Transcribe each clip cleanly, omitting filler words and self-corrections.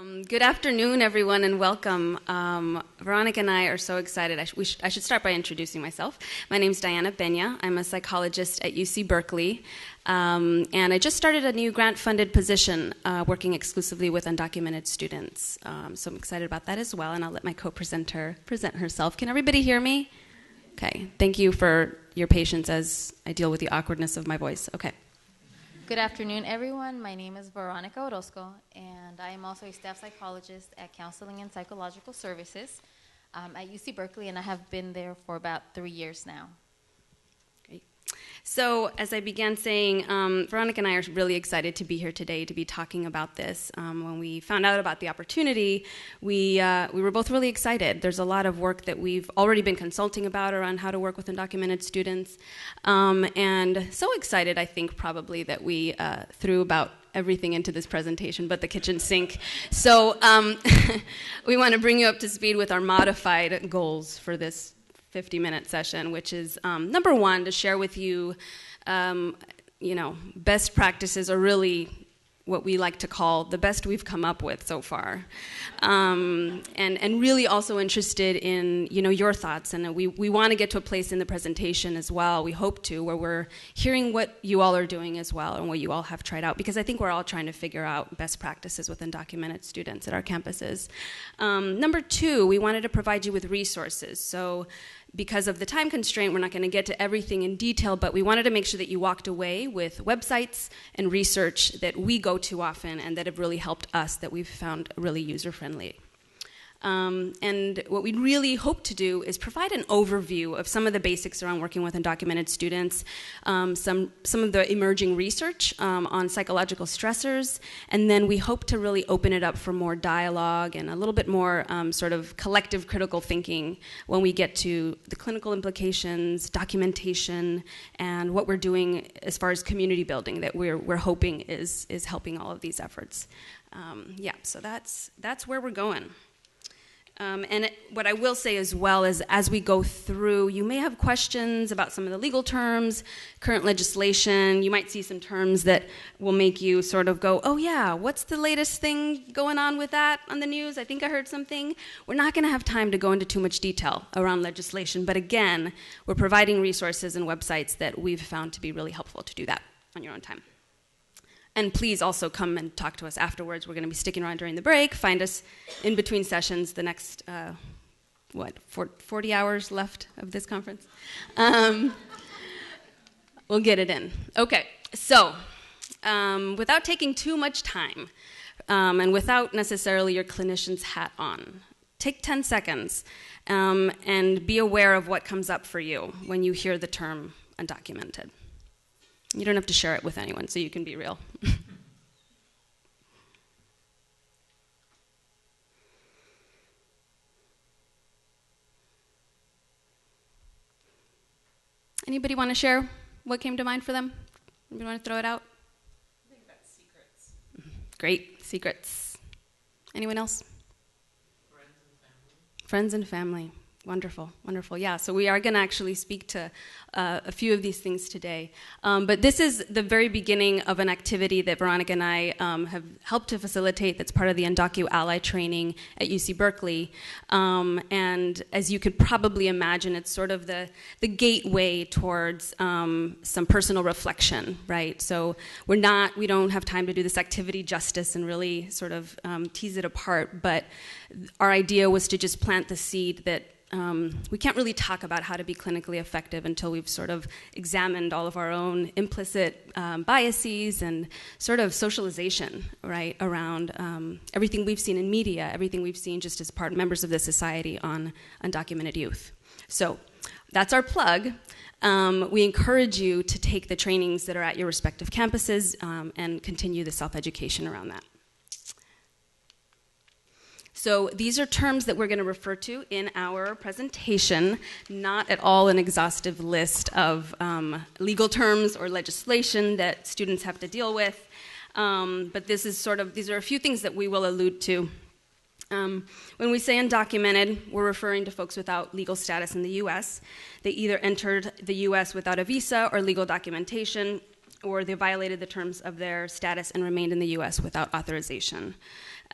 Good afternoon, everyone, and welcome. Veronica and I are so excited. I should start by introducing myself. My name is Peña. I'm a psychologist at UC Berkeley, and I just started a new grant-funded position working exclusively with undocumented students. So I'm excited about that as well, and I'll let my co-presenter present herself. Can everybody hear me? Okay. Thank you for your patience as I deal with the awkwardness of my voice. Okay. Good afternoon, everyone. My name is Veronica Orozco, and I am also a staff psychologist at Counseling and Psychological Services at UC Berkeley, and I have been there for about 3 years now. Great. So, as I began saying, Veronica and I are really excited to be here today to be talking about this. When we found out about the opportunity, we were both really excited. There's a lot of work that we've already been consulting about around how to work with undocumented students, and so excited, I think, probably that we threw about everything into this presentation but the kitchen sink. So we want to bring you up to speed with our modified goals for this 50-minute session, which is number one, to share with you, best practices, or really what we like to call the best we've come up with so far, and really also interested in your thoughts. And we want to get to a place in the presentation as well. We hope to, where we're hearing what you all are doing as well and what you all have tried out, because I think we're all trying to figure out best practices with undocumented students at our campuses. Number two, we wanted to provide you with resources. So, because of the time constraint, we're not going to get to everything in detail, but we wanted to make sure that you walked away with websites and research that we go to often and that have really helped us, that we've found really user-friendly. And what we really hope to do is provide an overview of some of the basics around working with undocumented students, some of the emerging research on psychological stressors, and then we hope to really open it up for more dialogue and a little bit more sort of collective critical thinking when we get to the clinical implications, documentation, and what we're doing as far as community building that we're hoping is helping all of these efforts. So that's where we're going. What I will say as well is, as we go through, you may have questions about some of the legal terms, current legislation. You might see some terms that will make you sort of go, oh yeah, what's the latest thing going on with that on the news? I think I heard something. We're not going to have time to go into too much detail around legislation, but again, we're providing resources and websites that we've found to be really helpful to do that on your own time. And please also come and talk to us afterwards. We're going to be sticking around during the break. Find us in between sessions the next, 40 hours left of this conference? We'll get it in. Okay, so without taking too much time and without necessarily your clinician's hat on, take 10 seconds and be aware of what comes up for you when you hear the term undocumented. You don't have to share it with anyone, so you can be real. Anybody want to share what came to mind for them? Anybody want to throw it out? I think that's secrets. Great, secrets. Anyone else? Friends and family. Friends and family. Wonderful, wonderful. Yeah, so we are going to actually speak to a few of these things today. But this is the very beginning of an activity that Veronica and I have helped to facilitate that's part of the Undocu Ally training at UC Berkeley. And as you could probably imagine, it's sort of the gateway towards some personal reflection, right? So we don't have time to do this activity justice and really sort of tease it apart, but our idea was to just plant the seed that we can't really talk about how to be clinically effective until we've sort of examined all of our own implicit biases and sort of socialization, right, around everything we've seen in media, everything we've seen just as members of the society on undocumented youth. So that's our plug. We encourage you to take the trainings that are at your respective campuses and continue the self-education around that. So these are terms that we're going to refer to in our presentation, not at all an exhaustive list of legal terms or legislation that students have to deal with, but these are a few things that we will allude to. When we say undocumented, we're referring to folks without legal status in the U.S. They either entered the U.S. without a visa or legal documentation, or they violated the terms of their status and remained in the US without authorization.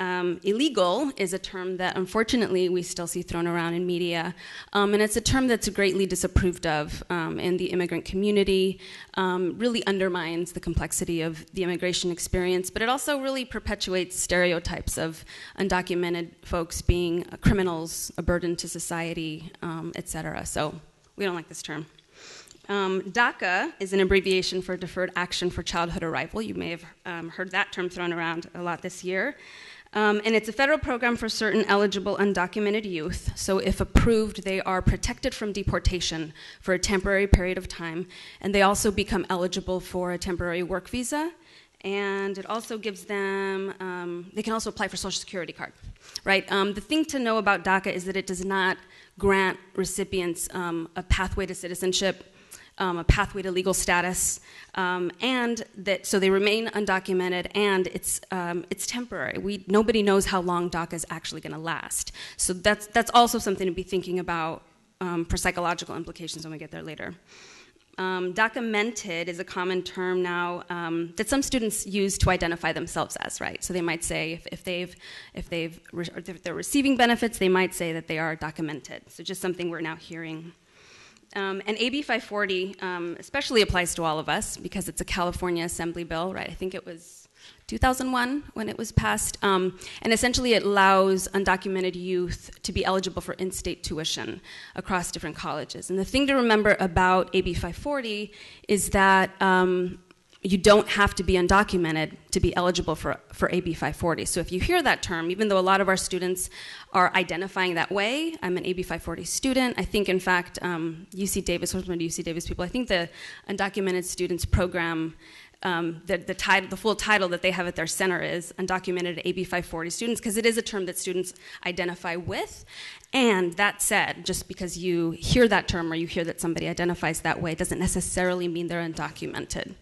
Illegal is a term that unfortunately we still see thrown around in media, and it's a term that's greatly disapproved of in the immigrant community, really undermines the complexity of the immigration experience, but it also really perpetuates stereotypes of undocumented folks being criminals, a burden to society, et cetera. So we don't like this term. DACA is an abbreviation for Deferred Action for Childhood Arrival. You may have heard that term thrown around a lot this year. And it's a federal program for certain eligible undocumented youth. So if approved, they are protected from deportation for a temporary period of time. And they also become eligible for a temporary work visa. And it also gives them, they can also apply for Social Security card, right? The thing to know about DACA is that it does not grant recipients a pathway to citizenship, a pathway to legal status, and that so they remain undocumented, and it's temporary. Nobody knows how long DACA is actually going to last. So that's also something to be thinking about for psychological implications when we get there later. Documented is a common term now that some students use to identify themselves as, right? So they might say if they're receiving benefits, they might say that they are documented. So just something we're now hearing. And AB 540 especially applies to all of us because it's a California Assembly bill, right? I think it was 2001 when it was passed. And essentially it allows undocumented youth to be eligible for in-state tuition across different colleges. And the thing to remember about AB 540 is that you don't have to be undocumented to be eligible for AB 540. So if you hear that term, even though a lot of our students are identifying that way, I'm an AB 540 student. I think, in fact, UC Davis, one of the UC Davis people, I think the Undocumented Students program, the full title that they have at their center is Undocumented AB 540 Students, because it is a term that students identify with. And that said, just because you hear that term or you hear that somebody identifies that way doesn't necessarily mean they're undocumented.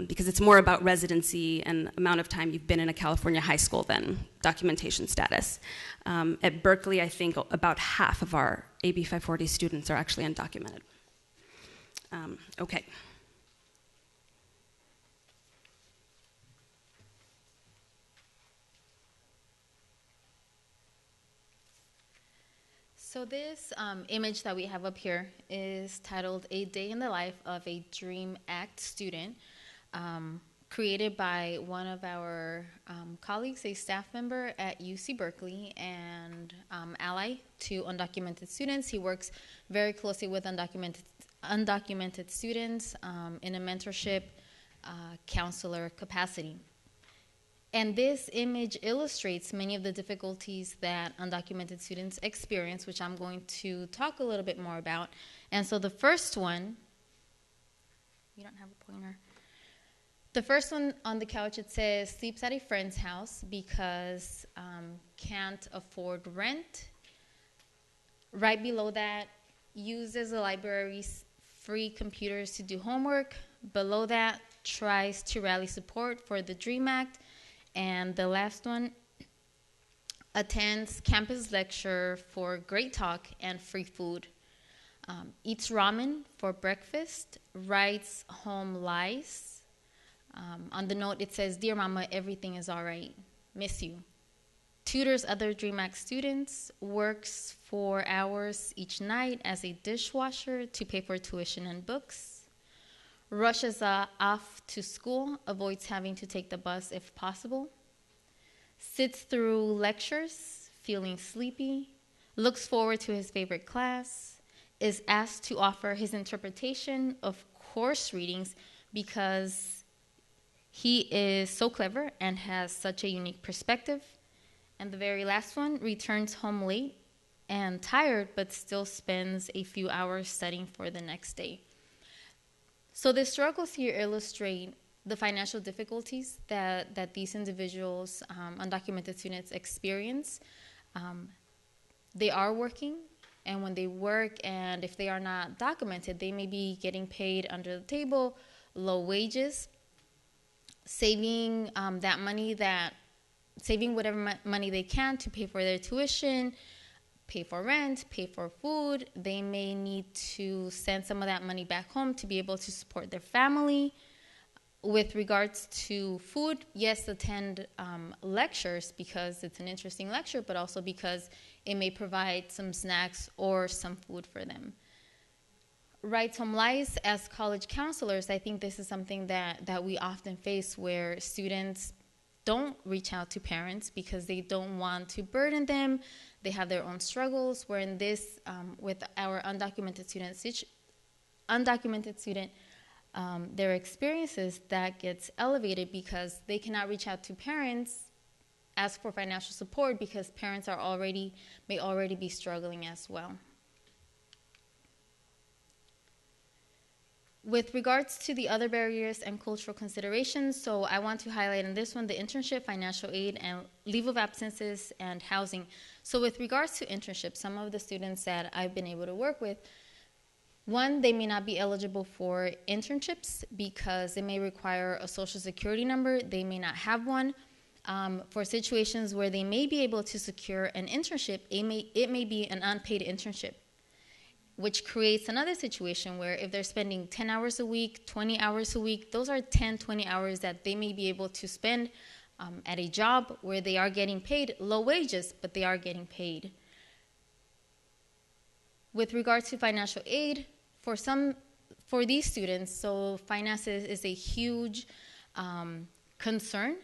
Because it's more about residency and amount of time you've been in a California high school than documentation status. At Berkeley, I think about half of our AB 540 students are actually undocumented. Okay. So this image that we have up here is titled A Day in the Life of a DREAM Act Student, created by one of our colleagues, a staff member at UC Berkeley and ally to undocumented students. He works very closely with undocumented students in a mentorship counselor capacity. And this image illustrates many of the difficulties that undocumented students experience, which I'm going to talk a little bit more about. And so the first one, you don't have a pointer. The first one on the couch, it says, sleeps at a friend's house because can't afford rent. Right below that, uses the library's free computers to do homework. Below that, tries to rally support for the DREAM Act. And the last one, attends campus lecture for great talk and free food. Eats ramen for breakfast, writes home lies. On the note, it says, "Dear Mama, everything is all right. Miss you." Tutors other DREAM Act students, works 4 hours each night as a dishwasher to pay for tuition and books. Rushes off to school, avoids having to take the bus if possible. Sits through lectures, feeling sleepy. Looks forward to his favorite class. Is asked to offer his interpretation of course readings because he is so clever and has such a unique perspective. And the very last one, returns home late and tired, but still spends a few hours studying for the next day. So the struggles here illustrate the financial difficulties that these individuals, undocumented students, experience. They are working, and when they work, and if they are not documented, they may be getting paid under the table, low wages, saving saving whatever money they can to pay for their tuition, pay for rent, pay for food. They may need to send some of that money back home to be able to support their family. With regards to food, yes, attend lectures because it's an interesting lecture, but also because it may provide some snacks or some food for them. Rights home lies as college counselors, I think this is something that we often face where students don't reach out to parents because they don't want to burden them. They have their own struggles, where in this, with our undocumented student, their experiences, that gets elevated because they cannot reach out to parents, ask for financial support because parents may already be struggling as well. With regards to the other barriers and cultural considerations, so I want to highlight in this one the internship, financial aid, and leave of absences, and housing. So with regards to internships, some of the students that I've been able to work with, one, they may not be eligible for internships because they may require a social security number. They may not have one. For situations where they may be able to secure an internship, it may be an unpaid internship, which creates another situation where if they're spending 10 hours a week, 20 hours a week, those are 10, 20 hours that they may be able to spend at a job where they are getting paid low wages, but they are getting paid. With regards to financial aid, for these students, so finances is a huge concern.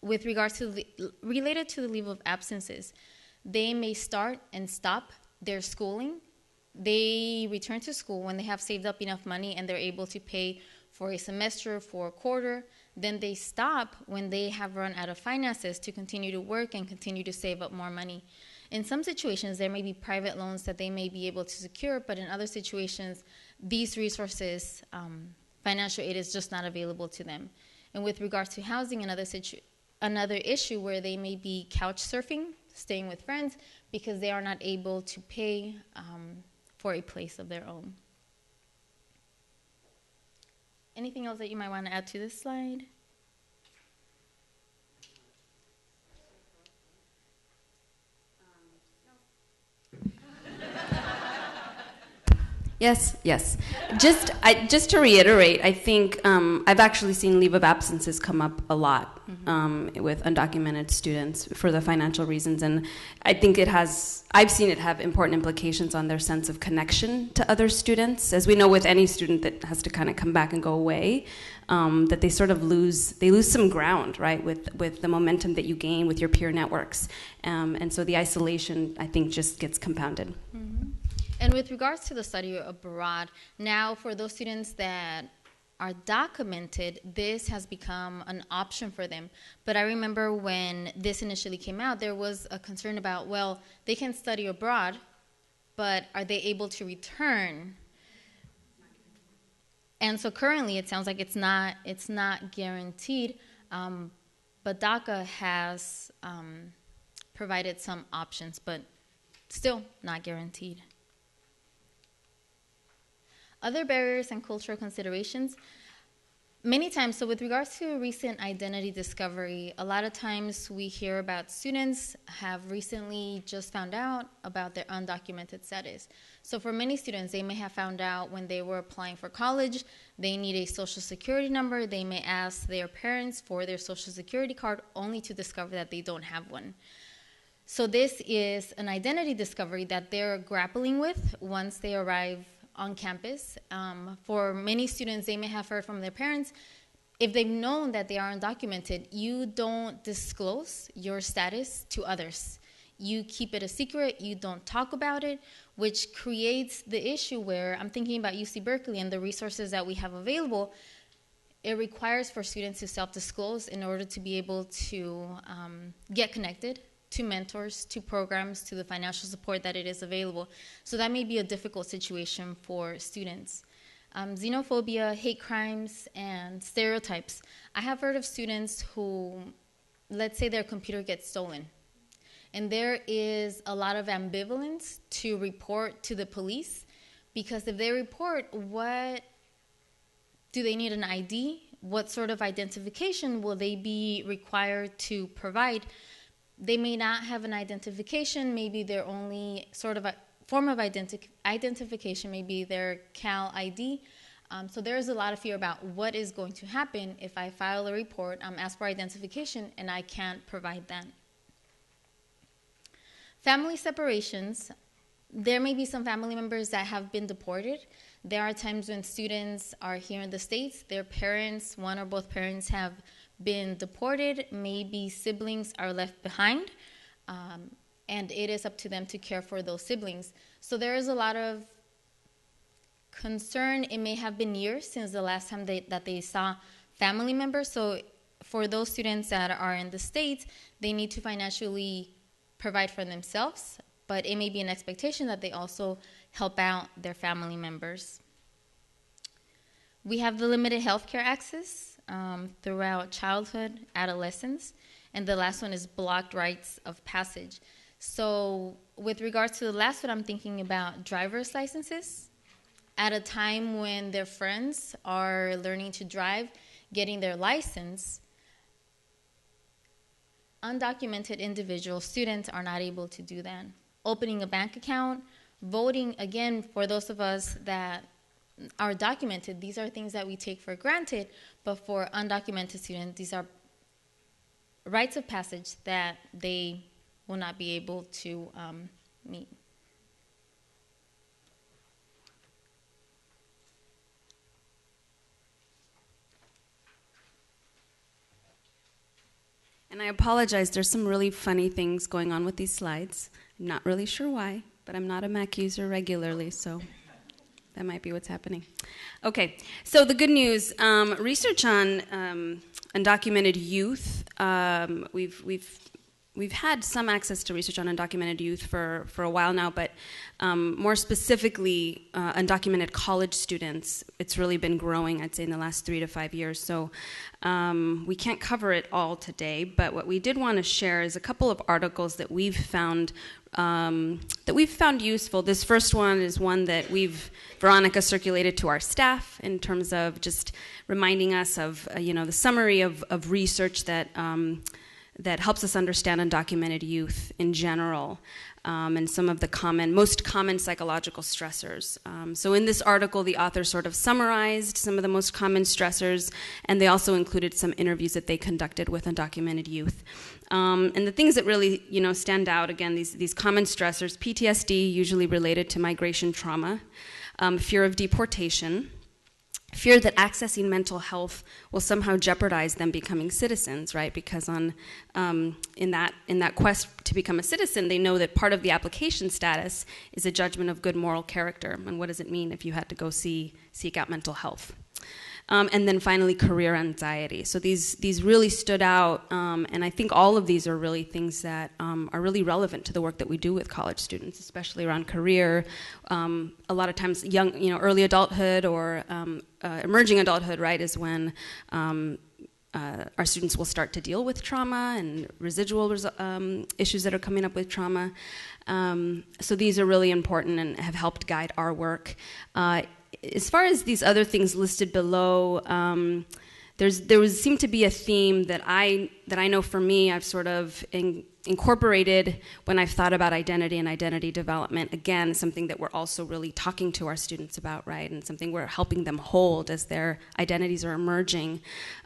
With regards to related to the leave of absences, they may start and stop their schooling. They return to school when they have saved up enough money and they're able to pay for a semester, for a quarter. Then they stop when they have run out of finances to continue to work and continue to save up more money. In some situations, there may be private loans that they may be able to secure, but in other situations, these resources, financial aid is just not available to them. And with regards to housing, another issue where they may be couch surfing, staying with friends, because they are not able to pay for a place of their own. Anything else that you might want to add to this slide? Yes. Just to reiterate, I think I've actually seen leave of absences come up a lot with undocumented students for the financial reasons, and I think I've seen it have important implications on their sense of connection to other students. As we know with any student that has to kind of come back and go away, that they sort of lose some ground, right, with the momentum that you gain with your peer networks. And so the isolation, I think, just gets compounded. Mm-hmm. And with regards to the study abroad, now for those students that are documented, this has become an option for them. But I remember when this initially came out, there was a concern about, well, they can study abroad, but are they able to return? And so currently it sounds like it's not guaranteed, but DACA has provided some options, but still not guaranteed. Other barriers and cultural considerations. Many times, so with regards to recent identity discovery, a lot of times we hear about students have recently just found out about their undocumented status. So for many students, they may have found out when they were applying for college, they need a social security number. They may ask their parents for their social security card only to discover that they don't have one. So this is an identity discovery that they're grappling with once they arrive on campus. For many students, they may have heard from their parents. If they've known that they are undocumented, you don't disclose your status to others. You keep it a secret, you don't talk about it, which creates the issue where I'm thinking about UC Berkeley and the resources that we have available. It requires for students to self-disclose in order to be able to get connected to mentors, to programs, to the financial support that it is available. So that may be a difficult situation for students. Xenophobia, hate crimes, and stereotypes. I have heard of students who, let's say their computer gets stolen, and there is a lot of ambivalence to report to the police, because if they report, what do they need an ID? What sort of identification will they be required to provide? They may not have an identification. Maybe their only sort of a form of identification may be their Cal ID. So there is a lot of fear about what is going to happen if I file a report, ask for identification, and I can't provide that. Family separations. There may be some family members that have been deported. There are times when students are here in the States, their parents, one or both parents, have been deported. Maybe siblings are left behind, and it is up to them to care for those siblings. So there is a lot of concern. It may have been years since the last time that they saw family members. So for those students that are in the States, they need to financially provide for themselves, but it may be an expectation that they also help out their family members. We have the limited healthcare access throughout childhood, adolescence, and the last one is blocked rites of passage. So with regards to the last one, I'm thinking about driver's licenses. At a time when their friends are learning to drive, getting their license, undocumented individual students are not able to do that. Opening a bank account, voting, again, for those of us that are documented, these are things that we take for granted, but for undocumented students, these are rites of passage that they will not be able to meet. And I apologize, there's some really funny things going on with these slides. I'm not really sure why, but I'm not a Mac user regularly, so that might be what's happening. Okay, so the good news, research on undocumented youth, we've had some access to research on undocumented youth for a while now, but more specifically, undocumented college students, it's really been growing, I'd say, in the last 3 to 5 years. So we can't cover it all today, but what we did want to share is a couple of articles that we've found useful. This first one is one that Veronica circulated to our staff in terms of just reminding us of the summary of research that helps us understand undocumented youth in general, and some of the most common psychological stressors. So in this article, the author sort of summarized some of the most common stressors, and they also included some interviews that they conducted with undocumented youth. And the things that really, stand out, again, these common stressors: PTSD, usually related to migration trauma, fear of deportation, fear that accessing mental health will somehow jeopardize them becoming citizens, right? Because in that quest to become a citizen, they know that part of the application status is a judgment of good moral character. And what does it mean if you had to go seek out mental health? And then finally, career anxiety. So these really stood out, and I think all of these are really things that are really relevant to the work that we do with college students, especially around career. A lot of times, early adulthood or emerging adulthood, right, is when our students will start to deal with trauma and residual issues that are coming up with trauma. So these are really important and have helped guide our work. As far as these other things listed below, there seemed to be a theme that I know for me I've sort of incorporated when I've thought about identity and identity development. Again, something that we're also really talking to our students about, right? And something we're helping them hold as their identities are emerging.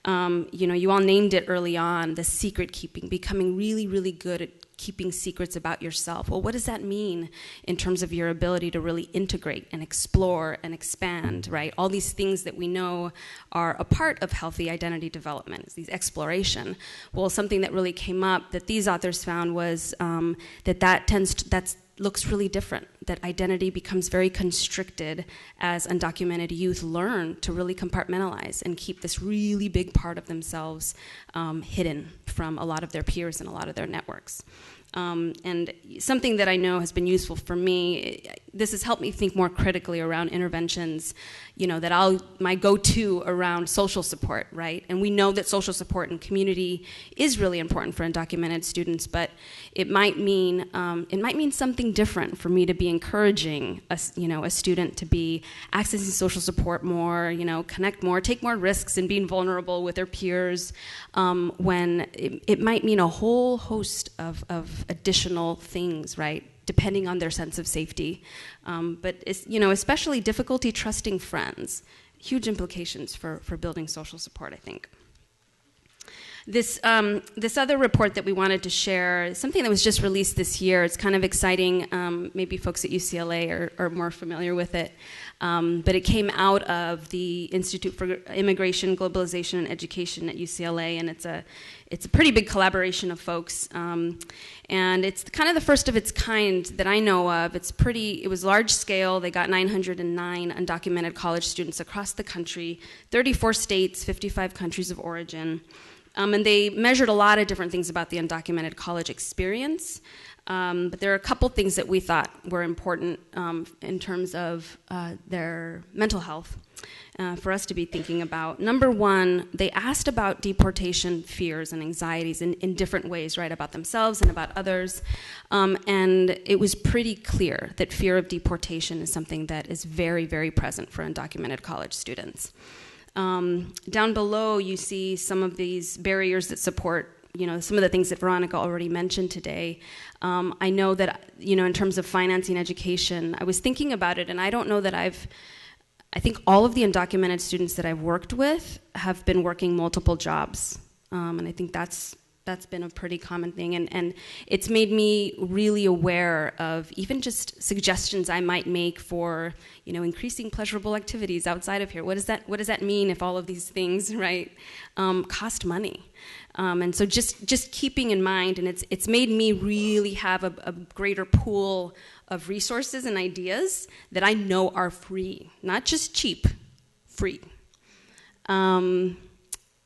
You all named it early on, the secret keeping, becoming really, really good at keeping secrets about yourself. Well, what does that mean in terms of your ability to really integrate and explore and expand, right? All these things that we know are a part of healthy identity development, is these exploration. Well, something that really came up that these authors found was that looks really different, that identity becomes very constricted as undocumented youth learn to really compartmentalize and keep this really big part of themselves hidden from a lot of their peers and a lot of their networks. And something that I know has been useful for me, this has helped me think more critically around interventions, that my go-to around social support, right? And we know that social support and community is really important for undocumented students, but it might mean something different for me to be encouraging a student to be accessing social support more, connect more, take more risks in being vulnerable with their peers, when it might mean a whole host of additional things, right? Depending on their sense of safety. But especially difficulty trusting friends. huge implications for building social support, I think. This other report that we wanted to share is something that was just released this year. It's kind of exciting. Maybe folks at UCLA are more familiar with it. But it came out of the Institute for Immigration, Globalization, and Education at UCLA, and it's a pretty big collaboration of folks. And it's kind of the first of its kind that I know of. It was large scale. They got 909 undocumented college students across the country, 34 states, 55 countries of origin. And they measured a lot of different things about the undocumented college experience. But there are a couple things that we thought were important in terms of their mental health for us to be thinking about. Number one, they asked about deportation fears and anxieties in different ways, right, about themselves and about others. And it was pretty clear that fear of deportation is something that is very, very present for undocumented college students. Down below, you see some of these barriers that support, some of the things that Veronica already mentioned today. I know that, in terms of financing education, I was thinking about it, and I don't know that I think all of the undocumented students that I've worked with have been working multiple jobs. And I think that's been a pretty common thing, and it's made me really aware of even just suggestions I might make for, increasing pleasurable activities outside of here. What does that mean if all of these things, right, cost money? And so just keeping in mind, and it's made me really have a greater pool of resources and ideas that I know are free, not just cheap, free.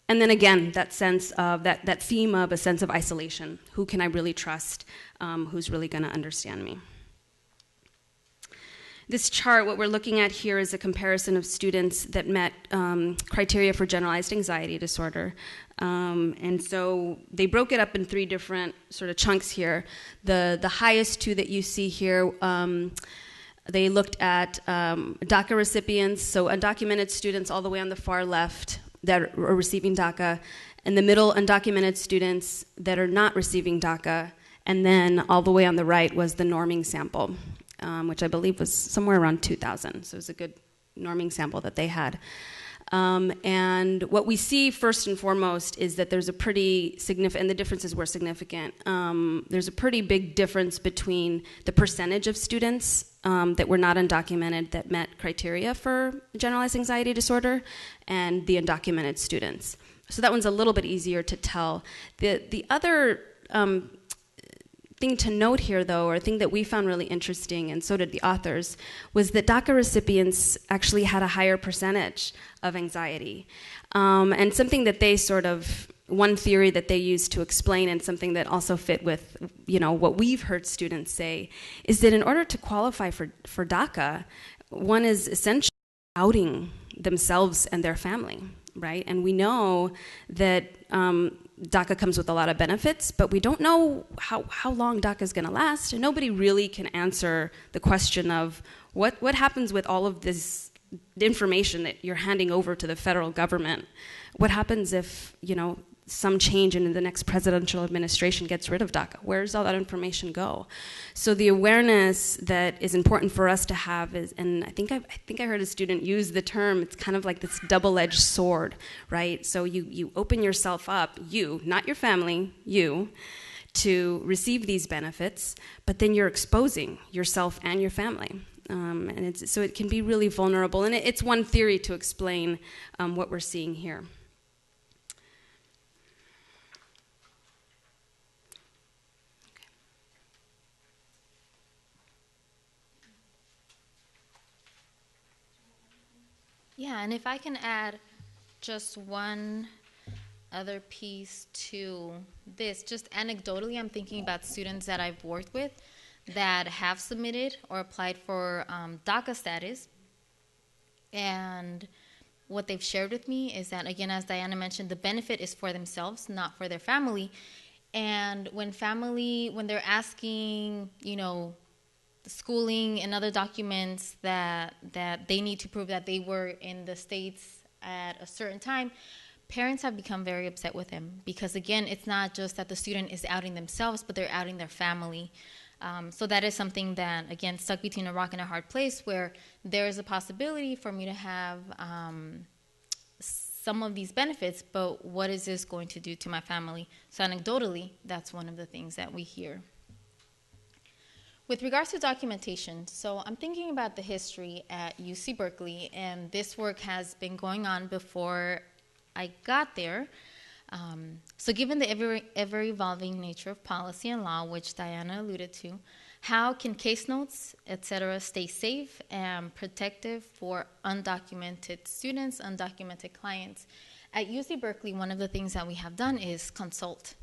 And then again, that sense of, that theme of a sense of isolation. Who can I really trust? Who's really going to understand me? This chart, what we're looking at here is a comparison of students that met criteria for generalized anxiety disorder. And so they broke it up in three different sort of chunks here. The highest two that you see here, they looked at DACA recipients, so undocumented students all the way on the far left that are receiving DACA, in the middle, undocumented students that are not receiving DACA, and then all the way on the right was the norming sample, which I believe was somewhere around 2,000, so it was a good norming sample that they had. And what we see first and foremost is that there's a pretty significant, and the differences were significant, there's a pretty big difference between the percentage of students that were not undocumented that met criteria for generalized anxiety disorder and the undocumented students. So that one's a little bit easier to tell. The other thing to note here, though, or a thing that we found really interesting, and so did the authors, was that DACA recipients actually had a higher percentage of anxiety. And something that they one theory that they used to explain, and something that also fit with, what we've heard students say, is that in order to qualify for DACA, one is essentially outing themselves and their family, right? And we know that DACA comes with a lot of benefits, but we don't know how long DACA is going to last, and nobody really can answer the question of what happens with all of this information that you're handing over to the federal government. What happens if, some change in the next presidential administration gets rid of DACA? Where does all that information go? So the awareness that is important for us to have is, and I think I heard a student use the term, it's kind of like this double-edged sword, right? So you open yourself up, you, not your family, you, to receive these benefits, but then you're exposing yourself and your family. And so it can be really vulnerable, and it's one theory to explain what we're seeing here. Yeah, and if I can add just one other piece to this, just anecdotally, I'm thinking about students that I've worked with that have submitted or applied for DACA status. And what they've shared with me is that, again, as Diana mentioned, the benefit is for themselves, not for their family. And when they're asking, the schooling and other documents that they need to prove that they were in the States at a certain time, parents have become very upset with them because, again, it's not just that the student is outing themselves, but they're outing their family. So that is something that, again, stuck between a rock and a hard place, where there is a possibility for me to have some of these benefits, but what is this going to do to my family? So anecdotally, that's one of the things that we hear. With regards to documentation, so I'm thinking about the history at UC Berkeley, and this work has been going on before I got there. So given the ever-evolving nature of policy and law, which Diana alluded to, how can case notes, et cetera, stay safe and protective for undocumented students, undocumented clients? At UC Berkeley, one of the things that we have done is consult.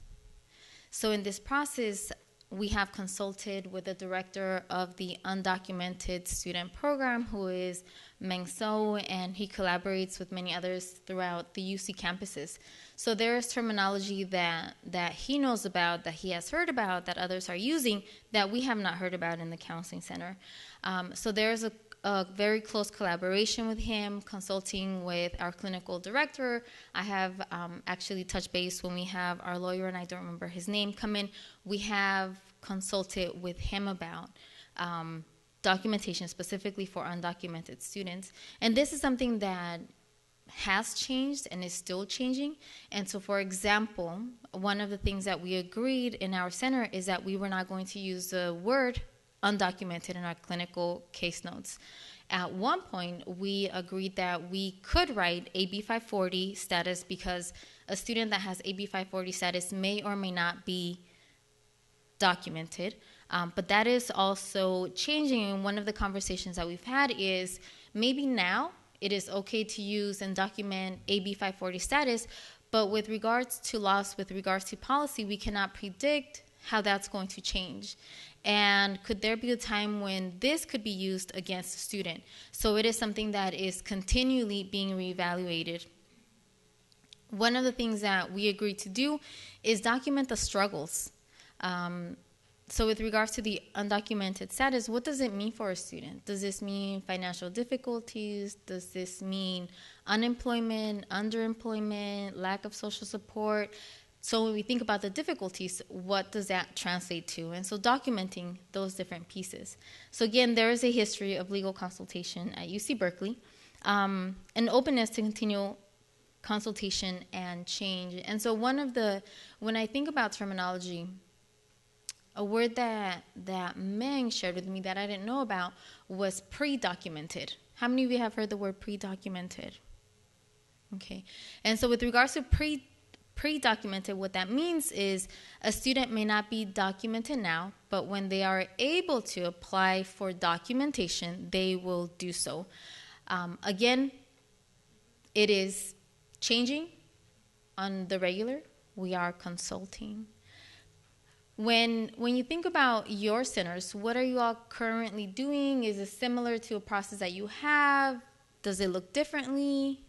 So in this process, we have consulted with the director of the Undocumented Student Program, who is Meng So, and he collaborates with many others throughout the UC campuses. So there is terminology that he knows about, that he has heard about, that others are using, that we have not heard about in the counseling center. So there's a very close collaboration with him, consulting with our clinical director. I have actually touched base when we have our lawyer, and I don't remember his name, come in. We have consulted with him about documentation specifically for undocumented students. And this is something that has changed and is still changing. And so, for example, one of the things that we agreed in our center is that we were not going to use the word undocumented in our clinical case notes. At one point, we agreed that we could write AB 540 status, because a student that has AB 540 status may or may not be documented. But that is also changing, and one of the conversations that we've had is maybe now it is okay to use and document AB 540 status, but with regards to laws, with regards to policy, we cannot predict how that's going to change. And could there be a time when this could be used against a student? So it is something that is continually being reevaluated. One of the things that we agreed to do is document the struggles. So with regards to the undocumented status, what does it mean for a student? Does this mean financial difficulties? Does this mean unemployment, underemployment, lack of social support? So when we think about the difficulties, what does that translate to? And so documenting those different pieces. So again, there is a history of legal consultation at UC Berkeley, an openness to continual consultation and change. And so when I think about terminology, a word that Meng shared with me that I didn't know about was pre-documented. How many of you have heard the word pre-documented? Okay. And so with regards to pre-documented, what that means is a student may not be documented now, but when they are able to apply for documentation, they will do so. Again, it is changing on the regular. We are consulting. When you think about your centers, what are you all currently doing? Is it similar to a process that you have? Does it look differently?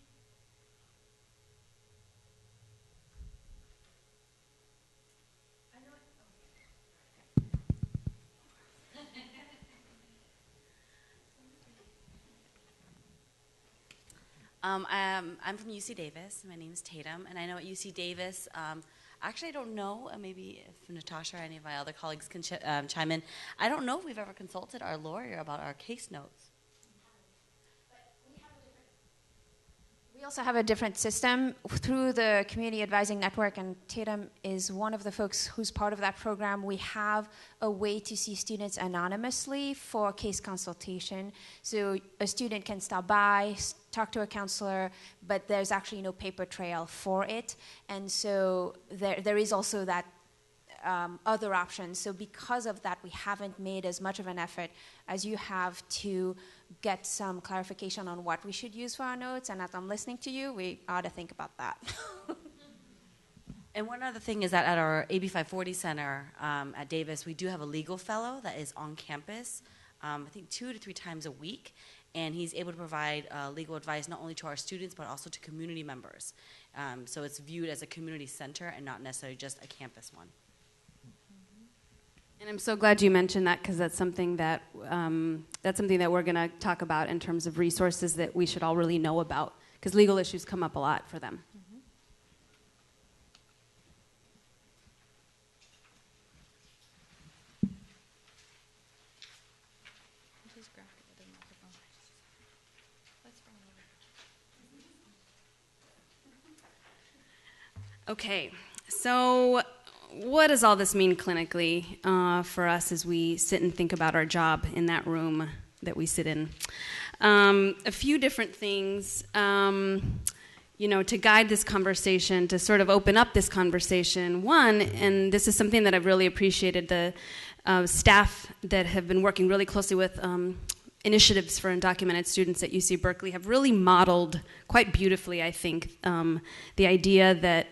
I'm from UC Davis. My name is Tatum, and I know at UC Davis, actually I don't know, maybe if Natasha or any of my other colleagues can chime in. I don't know if we've ever consulted our lawyer about our case notes. We also have a different system through the Community Advising Network, and Tatum is one of the folks who's part of that program. We have a way to see students anonymously for case consultation. So a student can stop by, talk to a counselor, but there's actually no paper trail for it. And so there is also that other option. So because of that, we haven't made as much of an effort as you have to get some clarification on what we should use for our notes. And as I'm listening to you, we ought to think about that. And one other thing is that at our AB 540 Center at Davis, we do have a legal fellow that is on campus, I think 2 to 3 times a week. And he's able to provide legal advice not only to our students, but also to community members. So it's viewed as a community center and not necessarily just a campus one. And I'm so glad you mentioned that, because that's something that we're going to talk about in terms of resources that we should all really know about, because legal issues come up a lot for them. Okay, so what does all this mean clinically for us as we sit and think about our job in that room that we sit in? A few different things, to guide this conversation, to sort of open up this conversation. One, and this is something that I've really appreciated, the staff that have been working really closely with initiatives for undocumented students at UC Berkeley have really modeled quite beautifully, I think, the idea that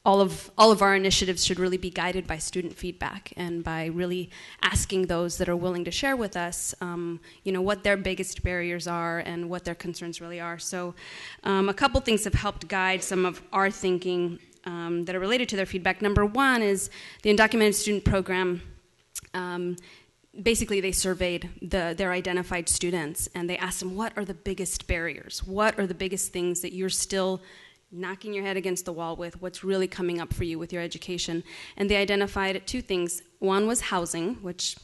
all of our initiatives should really be guided by student feedback and by really asking those that are willing to share with us, what their biggest barriers are and what their concerns really are. So a couple things have helped guide some of our thinking that are related to their feedback. Number one is the Undocumented Student Program. Basically, they surveyed their identified students, and they asked them, what are the biggest barriers? What are the biggest things that you're still knocking your head against the wall with? What's really coming up for you with your education? And they identified two things. One was housing, which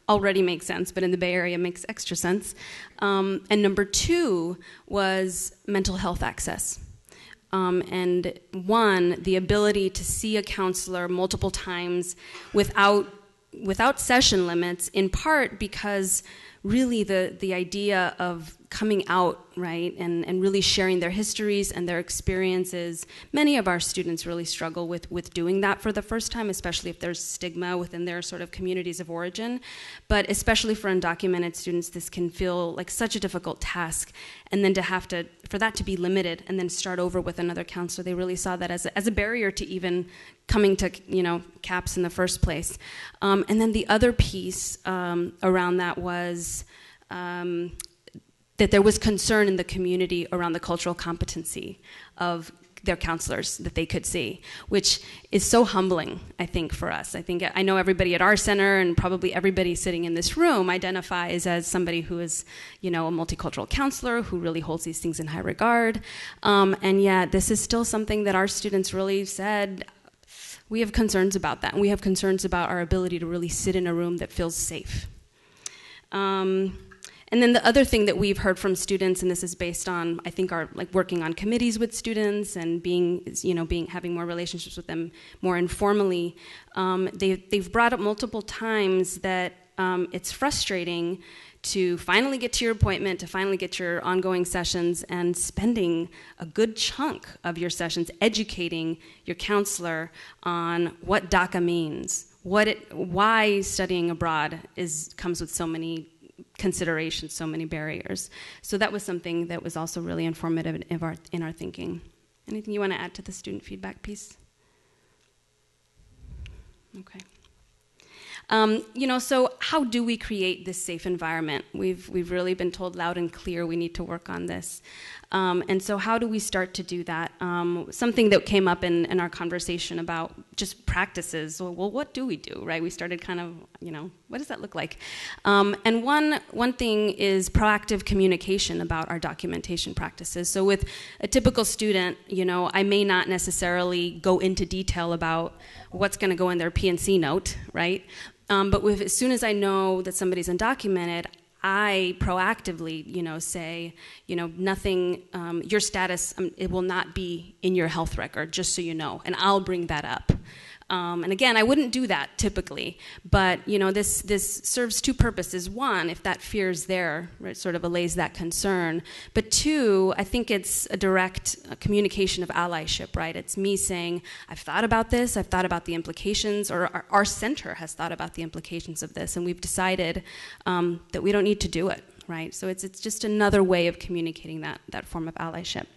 already makes sense, but in the Bay Area makes extra sense. And number two was mental health access. And one, the ability to see a counselor multiple times without session limits, in part because really the idea of coming out, right, and really sharing their histories and their experiences. Many of our students really struggle with doing that for the first time, especially if there's stigma within their sort of communities of origin. But especially for undocumented students, this can feel like such a difficult task. And then for that to be limited and then start over with another counselor, they really saw that as a barrier to even coming to, CAPS in the first place. And then the other piece around that was that there was concern in the community around the cultural competency of their counselors that they could see, which is so humbling, I think, for us. I know everybody at our center and probably everybody sitting in this room identifies as somebody who is, a multicultural counselor who really holds these things in high regard. And yet this is still something that our students really said, we have concerns about that. And we have concerns about our ability to really sit in a room that feels safe. And then the other thing that we've heard from students, and this is based on, I think, our working on committees with students and having more relationships with them more informally, they've brought up multiple times that it's frustrating to finally get to your appointment, to finally get your ongoing sessions, and spending a good chunk of your sessions educating your counselor on what DACA means, why studying abroad comes with so many considerations, so many barriers. So that was something that was also really informative in our thinking. Anything you want to add to the student feedback piece? Okay. So how do we create this safe environment? We've really been told loud and clear we need to work on this. And so how do we start to do that? Something that came up in our conversation about just practices. Well, what do we do, right? We started kind of, what does that look like? And one thing is proactive communication about our documentation practices. So with a typical student, I may not necessarily go into detail about what's going to go in their P&C note, right? But as soon as I know that somebody's undocumented, I proactively, say, nothing, your status, it will not be in your health record, just so you know, and I'll bring that up. And again, I wouldn't do that typically, but this serves two purposes. One, if that fear is there, it sort of allays that concern. But two, I think it's a direct communication of allyship, right? It's me saying, I've thought about this, I've thought about the implications, or our center has thought about the implications of this, and we've decided that we don't need to do it, right? So it's just another way of communicating that form of allyship.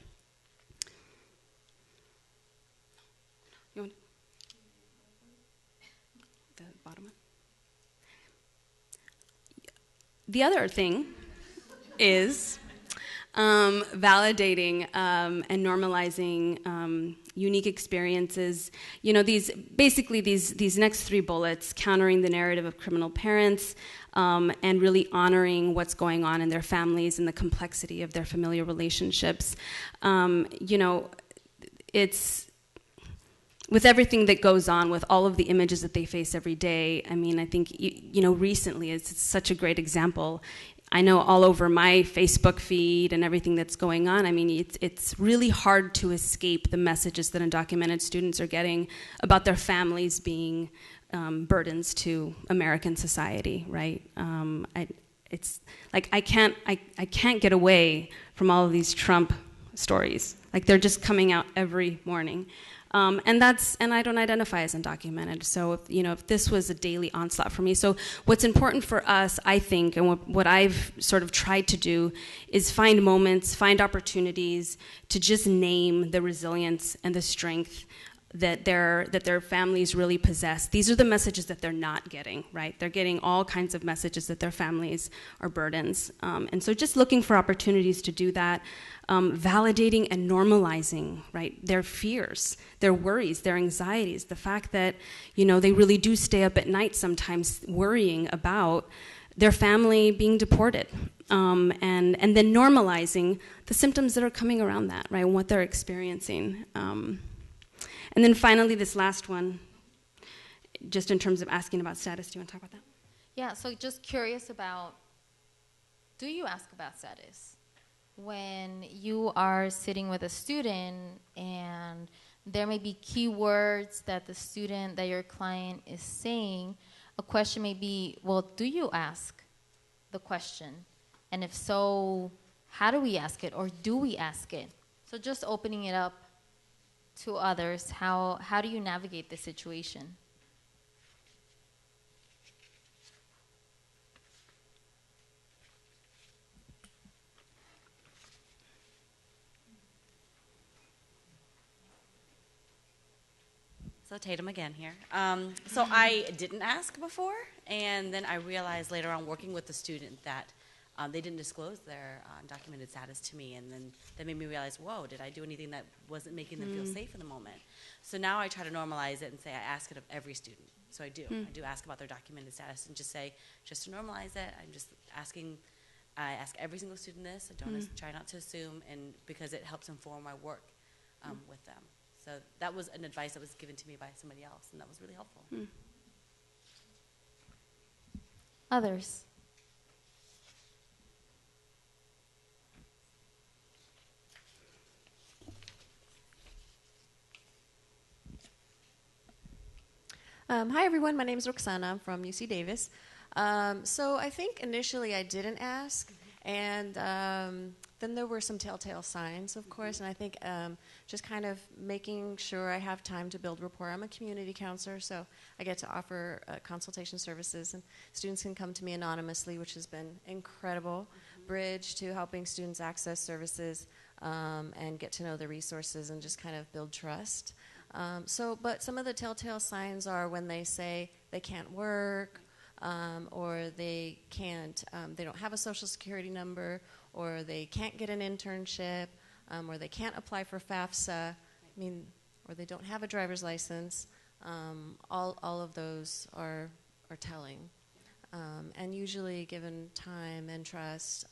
The other thing is validating and normalizing unique experiences. These next three bullets: countering the narrative of criminal parents, and really honoring what's going on in their families and the complexity of their familial relationships. It's with everything that goes on, with all of the images that they face every day. I think, recently it's such a great example. I know all over my Facebook feed and everything that's going on, I mean, it's really hard to escape the messages that undocumented students are getting about their families being burdens to American society, right? It's like I can't get away from all of these Trump stories. Like they're just coming out every morning. And I don't identify as undocumented. So if this was a daily onslaught for me. So what's important for us, I think, and what I've sort of tried to do is find moments, find opportunities to just name the resilience and the strength that their families really possess. These are the messages that they're not getting, right? They're getting all kinds of messages that their families are burdens. And so just looking for opportunities to do that, validating and normalizing, right, their fears, their worries, their anxieties, the fact that, they really do stay up at night sometimes worrying about their family being deported, and then normalizing the symptoms that are coming around that, right, and what they're experiencing. And then finally, this last one, just in terms of asking about status. Do you want to talk about that? Yeah, so just curious about, do you ask about status? When you are sitting with a student and there may be keywords that that your client is saying, a question may be, well, do you ask the question? And if so, how do we ask it, or do we ask it? So just opening it up to others, how do you navigate this situation? So Tatum again here. So I didn't ask before, and then I realized later on working with the student that they didn't disclose their undocumented status to me, and then that made me realize, whoa, did I do anything that wasn't making them feel safe in the moment? So now I try to normalize it and say I ask it of every student. So I do. I do ask about their documented status and just say, just to normalize it, I'm just asking, I ask every single student this. I don't try not to assume, and because it helps inform my work with them. So that was an advice that was given to me by somebody else, and that was really helpful. Others? Hi, everyone. My name is Roxana. I'm from UC Davis. So I think initially I didn't ask, and then there were some telltale signs, of course, and I think just kind of making sure I have time to build rapport. I'm a community counselor, so I get to offer consultation services, and students can come to me anonymously, which has been incredible. Bridge to helping students access services and get to know the resources and just kind of build trust. But some of the telltale signs are when they say they can't work, or they don't have a social security number, or they can't get an internship, or they can't apply for FAFSA, or they don't have a driver's license. All of those are telling. And usually given time and trust,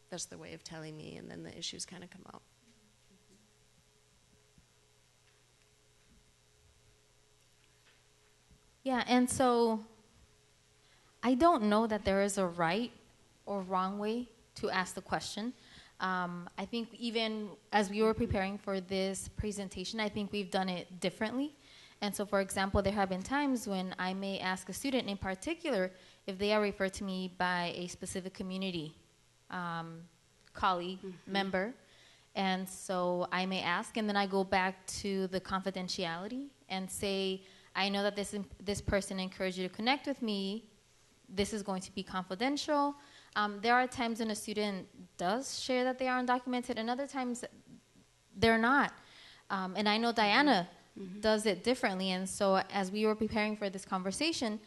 that's their way of telling me, and then the issues kind of come out. Yeah, and so I don't know that there is a right or wrong way to ask the question. I think even as we were preparing for this presentation, I think we've done it differently. And so, for example, there have been times when I may ask a student in particular if they are referred to me by a specific community colleague, member. And so I may ask, and then I go back to the confidentiality and say, I know that this person encouraged you to connect with me. This is going to be confidential. There are times when a student does share that they are undocumented, and other times they're not. And I know Diana does it differently. And so as we were preparing for this conversation,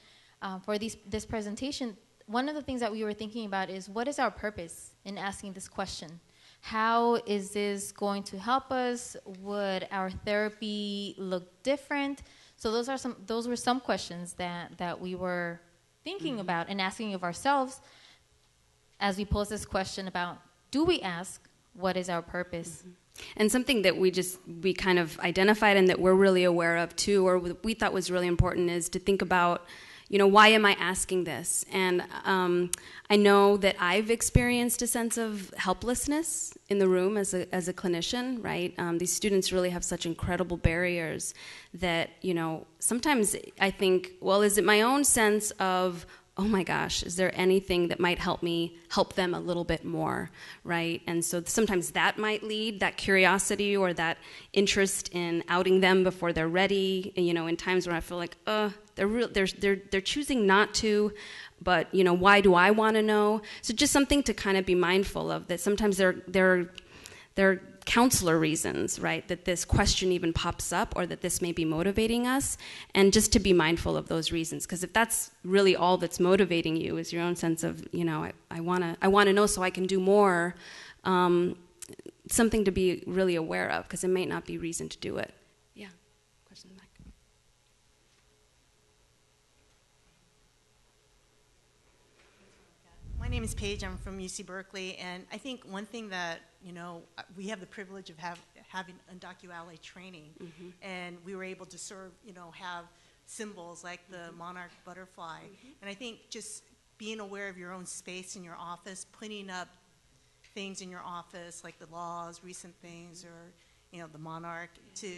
for this presentation, one of the things that we were thinking about is, what is our purpose in asking this question? How is this going to help us? Would our therapy look different? So those were some questions that we were thinking about and asking of ourselves as we pose this question about, do we ask, what is our purpose? And something that we kind of identified and that we're really aware of too, or we thought was really important, is to think about, why am I asking this? And I know that I've experienced a sense of helplessness in the room as a clinician, right? These students really have such incredible barriers that, sometimes I think, well, is it my own sense of, oh my gosh, is there anything that might help me help them a little bit more, right? And so sometimes that might lead, that curiosity or that interest in outing them before they're ready, in times where I feel like, they're choosing not to, but, why do I want to know? So just something to kind of be mindful of, that sometimes there are counselor reasons, right, that this question even pops up or that this may be motivating us, and just to be mindful of those reasons, because if that's really all that's motivating you is your own sense of, I want to know so I can do more, something to be really aware of, because it may not be reason to do it. Yeah, question in the back. My name is Paige. I'm from UC Berkeley, and I think one thing that, we have the privilege of having undocumented training, and we were able to have symbols like the monarch butterfly. And I think just being aware of your own space in your office, putting up things in your office like the laws, recent things, or the monarch, to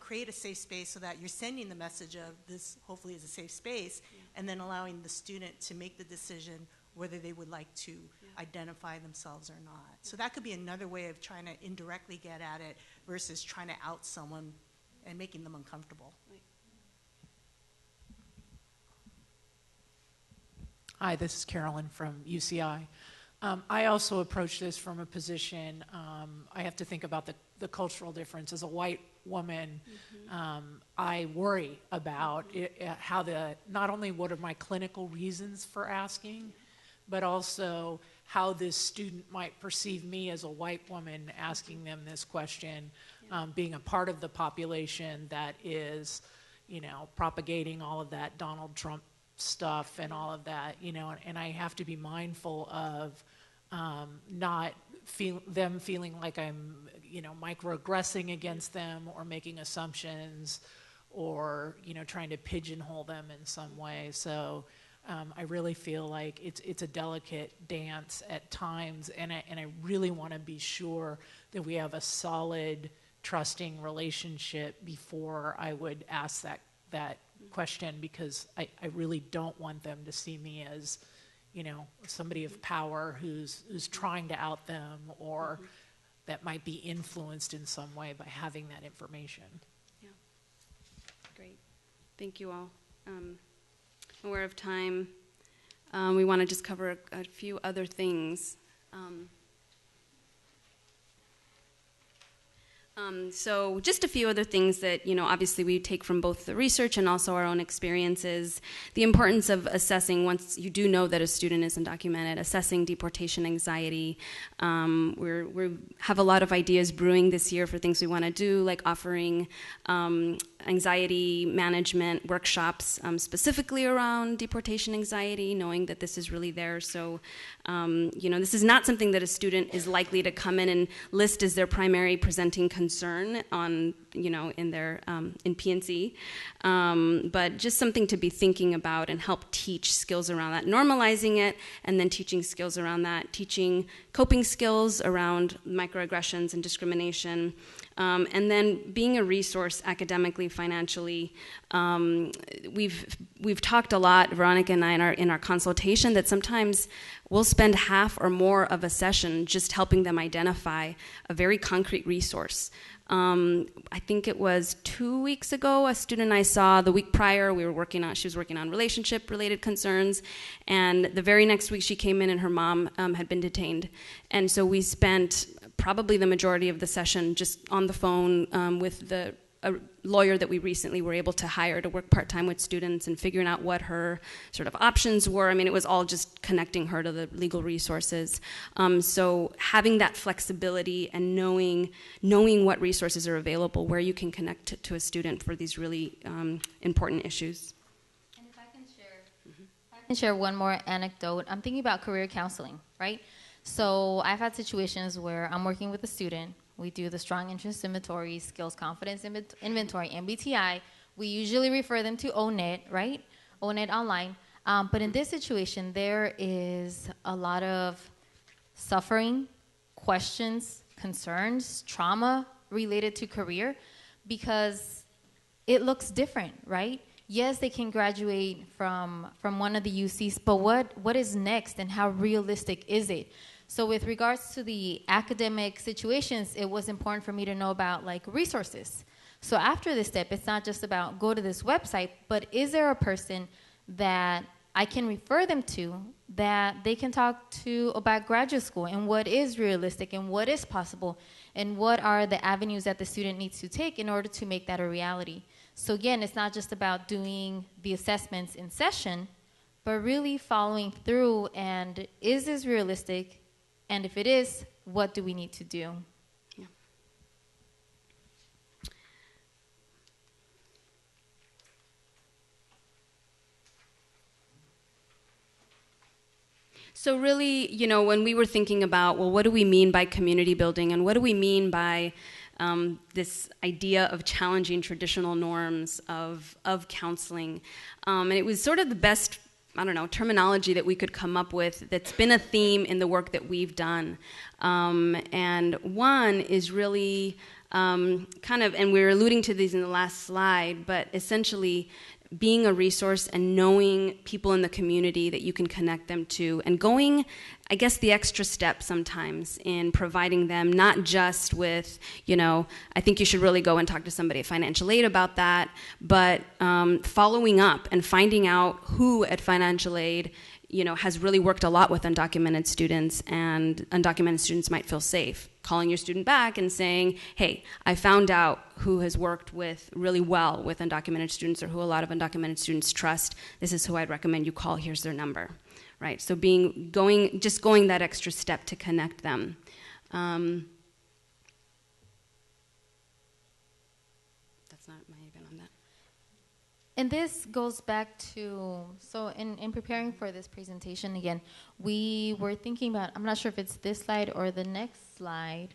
create a safe space so that you're sending the message of this hopefully is a safe space, and then allowing the student to make the decision whether they would like to identify themselves or not. So that could be another way of trying to indirectly get at it versus trying to out someone and making them uncomfortable. Hi, this is Carolyn from UCI. I also approach this from a position, I have to think about the cultural difference. As a white woman, I worry about how not only what are my clinical reasons for asking, but also how this student might perceive me as a white woman asking them this question, being a part of the population that is, propagating all of that Donald Trump stuff and all of that, and I have to be mindful of not them feeling like I'm, microaggressing against them or making assumptions or, trying to pigeonhole them in some way. So I really feel like it's a delicate dance at times, and I really want to be sure that we have a solid, trusting relationship before I would ask that question, because I really don't want them to see me as, somebody of power who's trying to out them, or that might be influenced in some way by having that information. Yeah, great. Thank you all. Aware of time, we want to just cover a few other things. So just a few other things that, obviously we take from both the research and also our own experiences. The importance of assessing, once you do know that a student is undocumented, assessing deportation anxiety. We have a lot of ideas brewing this year for things we want to do, like offering anxiety management workshops specifically around deportation anxiety, knowing that this is really there. So, this is not something that a student is likely to come in and list as their primary presenting concern on, in their in PNC, but just something to be thinking about and help teach skills around that, normalizing it, and then teaching skills around that, teaching coping skills around microaggressions and discrimination. And then being a resource academically, financially. We've talked a lot, Veronica and I, in our consultation, that sometimes we'll spend half or more of a session just helping them identify a very concrete resource. I think it was 2 weeks ago, a student I saw the week prior, she was working on relationship-related concerns, and the very next week she came in and her mom had been detained. And so we spent probably the majority of the session just on the phone with a lawyer that we recently were able to hire to work part-time with students and figuring out what her sort of options were. I mean, it was all just connecting her to the legal resources. So having that flexibility and knowing what resources are available, where you can connect to a student for these really important issues. And if I can share one more anecdote. I'm thinking about career counseling, right? So I've had situations where I'm working with a student. We do the strong interest inventory, skills confidence inventory, MBTI. We usually refer them to ONIT, right? own it online. But in this situation, there is a lot of suffering, questions, concerns, trauma related to career, because it looks different, right? Yes, they can graduate from one of the UCs, but what is next and how realistic is it? So with regards to the academic situations, it was important for me to know about like resources. So after this step, it's not just about go to this website, but is there a person that I can refer them to that they can talk to about graduate school and what is realistic and what is possible and what are the avenues that the student needs to take in order to make that a reality. So again, it's not just about doing the assessments in session, but really following through, and is this realistic? And if it is, what do we need to do? Yeah. So really, you know, when we were thinking about, well, what do we mean by community building, and what do we mean by this idea of challenging traditional norms of counseling, and it was sort of the best, I don't know, terminology that we could come up with that's been a theme in the work that we've done. And one is really kind of, and we were alluding to these in the last slide, but essentially being a resource and knowing people in the community that you can connect them to, and going, I guess, the extra step sometimes in providing them not just with, you know, I think you should really go and talk to somebody at financial aid about that, but following up and finding out who at financial aid, you know, has really worked a lot with undocumented students, and undocumented students might feel safe calling your student back and saying, hey, I found out who has worked with really well with undocumented students, or who a lot of undocumented students trust. This is who I'd recommend you call. Here's their number, right? So going that extra step to connect them. That's not my even on that. And this goes back to, so in preparing for this presentation, again, we were thinking about, I'm not sure if it's this slide or the next slide,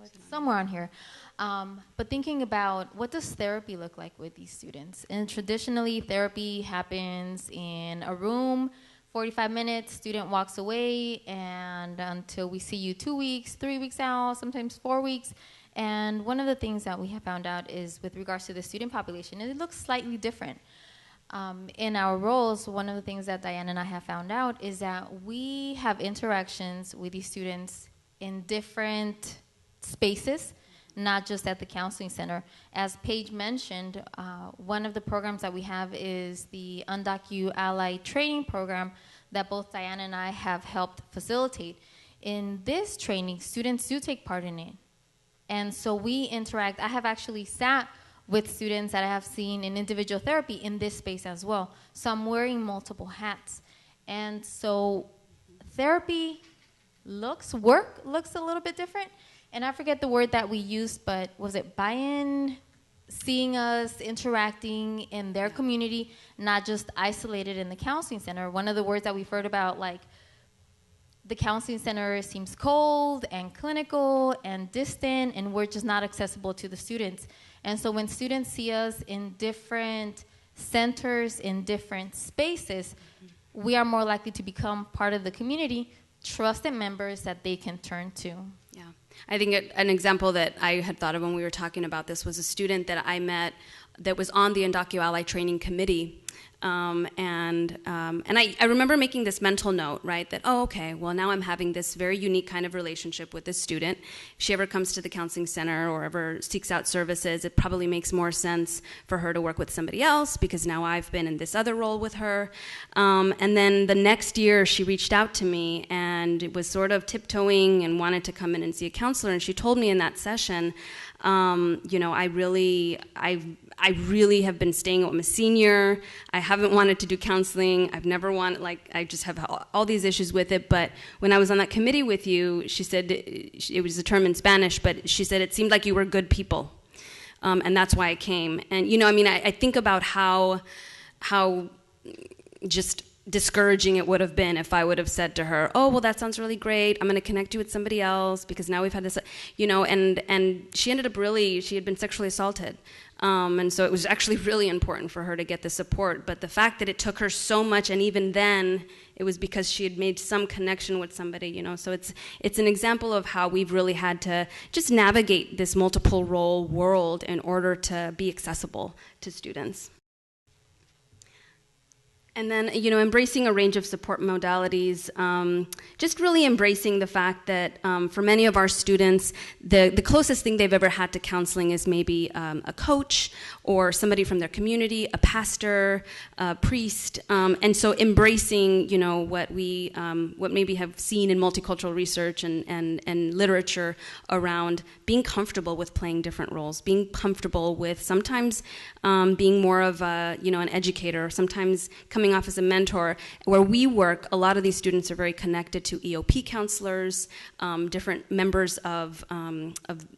it's somewhere on here, but thinking about what does therapy look like with these students. And traditionally, therapy happens in a room, 45 minutes, student walks away, and until we see you 2 weeks, 3 weeks out, sometimes 4 weeks. And one of the things that we have found out is with regards to the student population, and it looks slightly different. In our roles, one of the things that Diane and I have found out is that we have interactions with these students in different spaces, not just at the counseling center. As Paige mentioned, one of the programs that we have is the Undocu Ally training program that both Diane and I have helped facilitate. In this training, students do take part in it. And so we interact. I have actually sat with students that I have seen in individual therapy in this space as well. So I'm wearing multiple hats. And so therapy work looks a little bit different. And I forget the word that we used, but was it buy-in, seeing us interacting in their community, not just isolated in the counseling center. One of the words that we've heard about, like, the counseling center seems cold and clinical and distant, and we're just not accessible to the students. And so when students see us in different centers, in different spaces, we are more likely to become part of the community, trusted members that they can turn to. Yeah. I think an example that I had thought of when we were talking about this was a student that I met that was on the Undocu Ally training committee. And I remember making this mental note, right, that, oh, okay, well, now I'm having this very unique kind of relationship with this student. If she ever comes to the counseling center or ever seeks out services, it probably makes more sense for her to work with somebody else, because now I've been in this other role with her. And then the next year, she reached out to me and was sort of tiptoeing and wanted to come in and see a counselor. And she told me in that session, you know, I really have been staying. I'm a senior. I haven't wanted to do counseling. I've never wanted, like, I just have all these issues with it. But when I was on that committee with you, she said, it was a term in Spanish, but she said it seemed like you were good people. And that's why I came. And, you know, I mean, I think about how just discouraging it would have been if I would have said to her, oh, well, that sounds really great. I'm going to connect you with somebody else because now we've had this, and she ended up she had been sexually assaulted. And so it was actually really important for her to get the support. But the fact that it took her so much, and even then, it was because she had made some connection with somebody, So it's an example of how we've really had to just navigate this multiple role world in order to be accessible to students. And then, embracing a range of support modalities, just really embracing the fact that for many of our students, the closest thing they've ever had to counseling is maybe a coach or somebody from their community, a pastor, a priest. And so embracing, what maybe have seen in multicultural research and literature around being comfortable with playing different roles, being comfortable with sometimes being more of an educator, sometimes coming off as a mentor. Where we work, a lot of these students are very connected to EOP counselors, different members of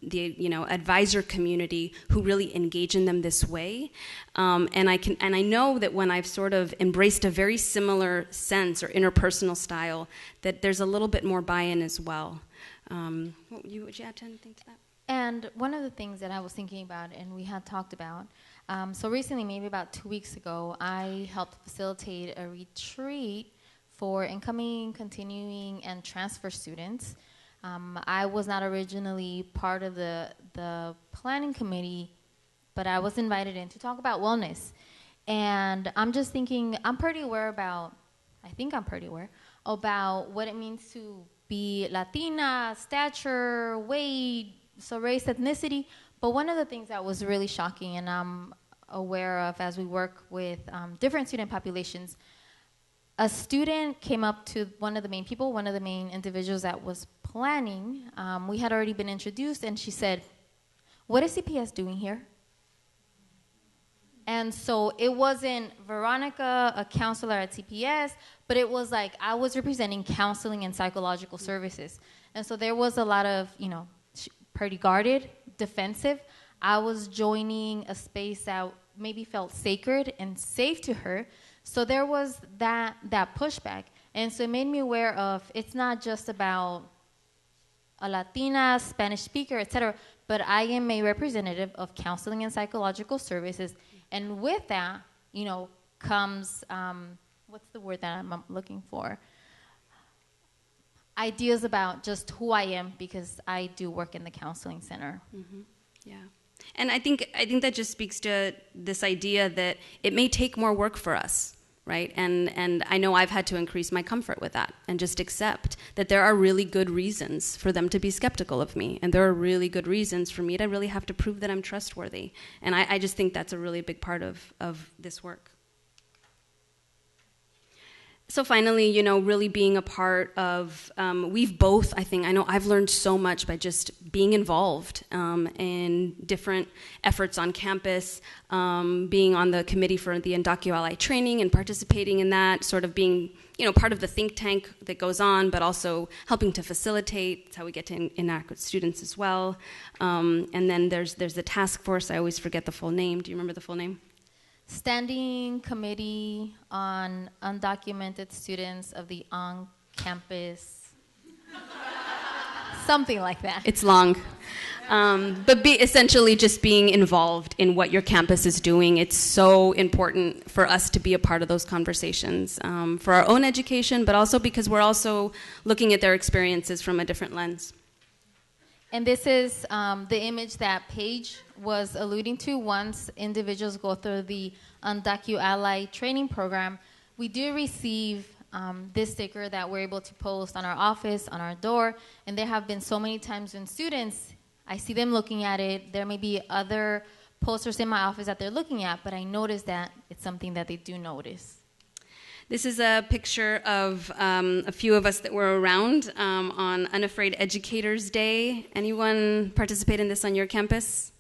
the advisor community who really engage in them this way. And I know that when I've sort of embraced a very similar sense or interpersonal style, that there's a little bit more buy-in as well. Would you add anything to that? And one of the things that I was thinking about and we had talked about, so recently, maybe about 2 weeks ago, I helped facilitate a retreat for incoming, continuing, and transfer students. I was not originally part of the planning committee, but I was invited in to talk about wellness. And I'm just thinking, I think I'm pretty aware about what it means to be Latina, stature, weight, so race, ethnicity. But one of the things that was really shocking, and I'm aware of as we work with different student populations, a student came up to one of the main individuals that was planning. We had already been introduced, and she said, "What is CPS doing here?" And so it wasn't Veronica, a counselor at CPS, but it was like I was representing counseling and psychological services. And so there was a lot of, pretty guarded, defensive. I was joining a space that maybe felt sacred and safe to her. So there was that pushback. And so it made me aware of it's not just about a Latina, Spanish speaker, etc., but I am a representative of counseling and psychological services. And with that, comes, what's the word that I'm looking for? Ideas about just who I am because I do work in the counseling center. Mm-hmm. Yeah. And I think that just speaks to this idea that it may take more work for us, right? And I know I've had to increase my comfort with that and just accept that there are really good reasons for them to be skeptical of me. And there are really good reasons for me to really have to prove that I'm trustworthy. And I just think that's a really big part of this work. So finally, really being a part of, we've both, I know I've learned so much by just being involved in different efforts on campus, being on the committee for the Undocumented training and participating in that, sort of being, part of the think tank that goes on, but also helping to facilitate. That's how we get to interact with students as well. And then there's the task force. I always forget the full name. Do you remember the full name? Standing Committee on Undocumented Students of the On-Campus, something like that. It's long. But essentially just being involved in what your campus is doing. It's so important for us to be a part of those conversations for our own education, but also because we're also looking at their experiences from a different lens. And this is the image that Paige was alluding to. Once individuals go through the Undocumented training program, we do receive this sticker that we're able to post on our office, on our door. And there have been so many times when students, I see them looking at it. There may be other posters in my office that they're looking at, but I notice that it's something that they do notice. This is a picture of a few of us that were around on Unafraid Educators Day. Anyone participate in this on your campus?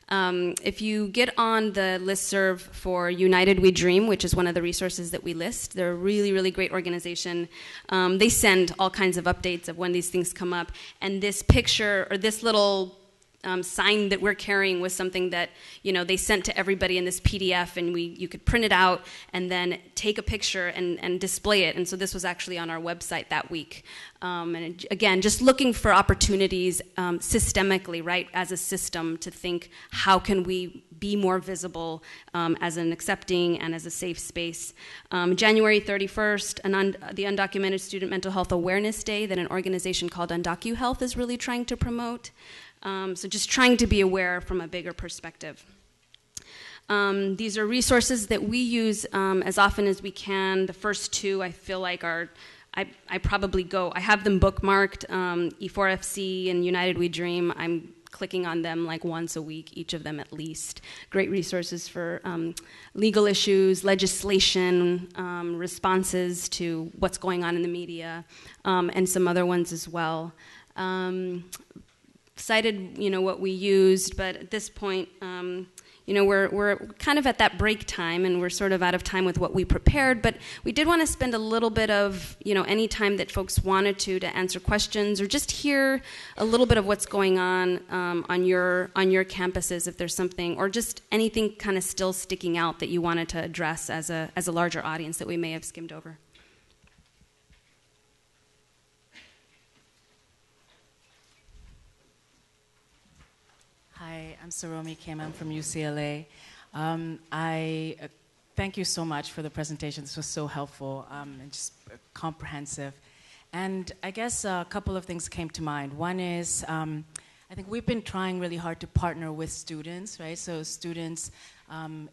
If you get on the listserv for United We Dream, which is one of the resources that we list, they're a really, really great organization. They send all kinds of updates of when these things come up. And this picture, or this little sign that we're carrying was something that, you know, they sent to everybody in this PDF, and you could print it out and then take a picture and display it. And so this was actually on our website that week. And again, just looking for opportunities systemically, right, as a system to think, how can we be more visible as an accepting and as a safe space. January 31st, the Undocumented Student Mental Health Awareness Day that an organization called UndocuHealth is really trying to promote. So just trying to be aware from a bigger perspective. These are resources that we use as often as we can. The first two I feel like are, I have them bookmarked, E4FC and United We Dream. I'm clicking on them like once a week, each of them at least. Great resources for legal issues, legislation, responses to what's going on in the media, and some other ones as well. Cited, you know, what we used, but at this point, you know, we're kind of at that break time, and we're sort of out of time with what we prepared, but we did want to spend a little bit of, you know, any time that folks wanted to answer questions or just hear a little bit of what's going on your campuses, if there's something, or just anything kind of still sticking out that you wanted to address as a larger audience that we may have skimmed over. Hi, I'm Saromi Kim. I'm from UCLA. I thank you so much for the presentation. This was so helpful and just comprehensive. And I guess a couple of things came to mind. One is, I think we've been trying really hard to partner with students, right? So students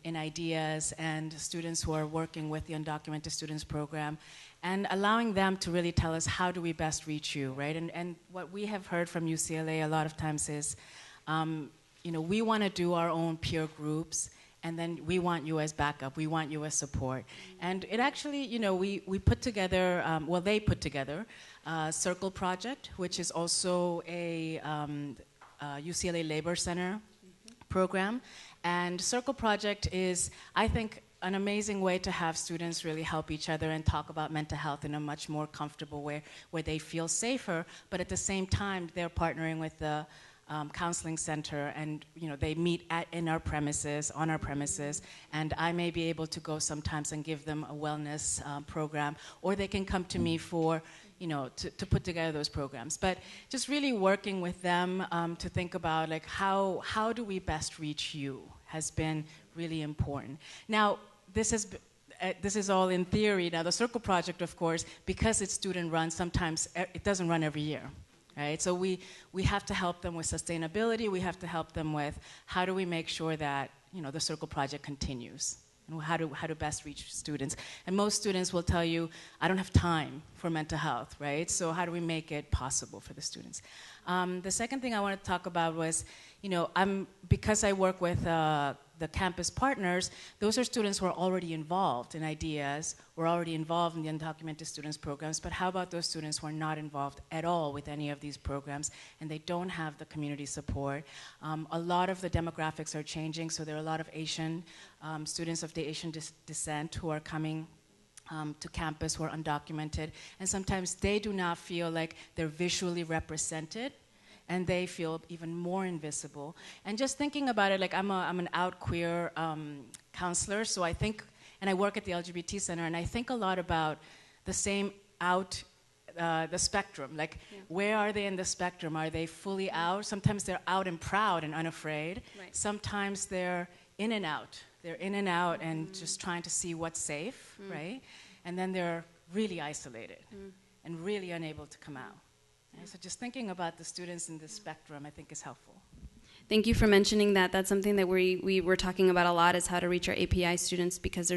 in ideas and students who are working with the Undocumented Students program, and allowing them to really tell us, how do we best reach you, right? And what we have heard from UCLA a lot of times is, you know, we want to do our own peer groups, and then we want you as backup. We want you as support. And it actually, you know, we put together, well, they put together a Circle Project, which is also a UCLA Labor Center program. And Circle Project is, I think, an amazing way to have students really help each other and talk about mental health in a much more comfortable way, where they feel safer, but at the same time, they're partnering with the counseling center, and you know, they meet on our premises, and I may be able to go sometimes and give them a wellness program, or they can come to me for, you know, to put together those programs. But just really working with them to think about, like, how do we best reach you has been really important. Now, this is all in theory. Now, the Circle Project, of course, because it's student-run, sometimes it doesn't run every year. Right? So we have to help them with sustainability. We have to help them with, how do we make sure that, you know, the Circle Project continues, and how to best reach students. And most students will tell you, I don't have time for mental health, right? So how do we make it possible for the students? The second thing I wanted to talk about was, you know, because I work with the campus partners, those are students who are already involved in ideas, were already involved in the Undocumented Students programs, but how about those students who are not involved at all with any of these programs, and they don't have the community support? A lot of the demographics are changing, so there are a lot of Asian students of the Asian descent who are coming to campus, who are undocumented, and sometimes they do not feel like they're visually represented, and they feel even more invisible. And just thinking about it, like, I'm an out queer counselor, so I think, and I work at the LGBT Center, and I think a lot about the same out, the spectrum, like, where are they in the spectrum? Are they fully out? Sometimes they're out and proud and unafraid. Right. Sometimes they're in and out. They're in and out and just trying to see what's safe, right? And then they're really isolated and really unable to come out. So just thinking about the students in this spectrum, I think, is helpful. Thank you for mentioning that. That's something that we were talking about a lot, is how to reach our API students, because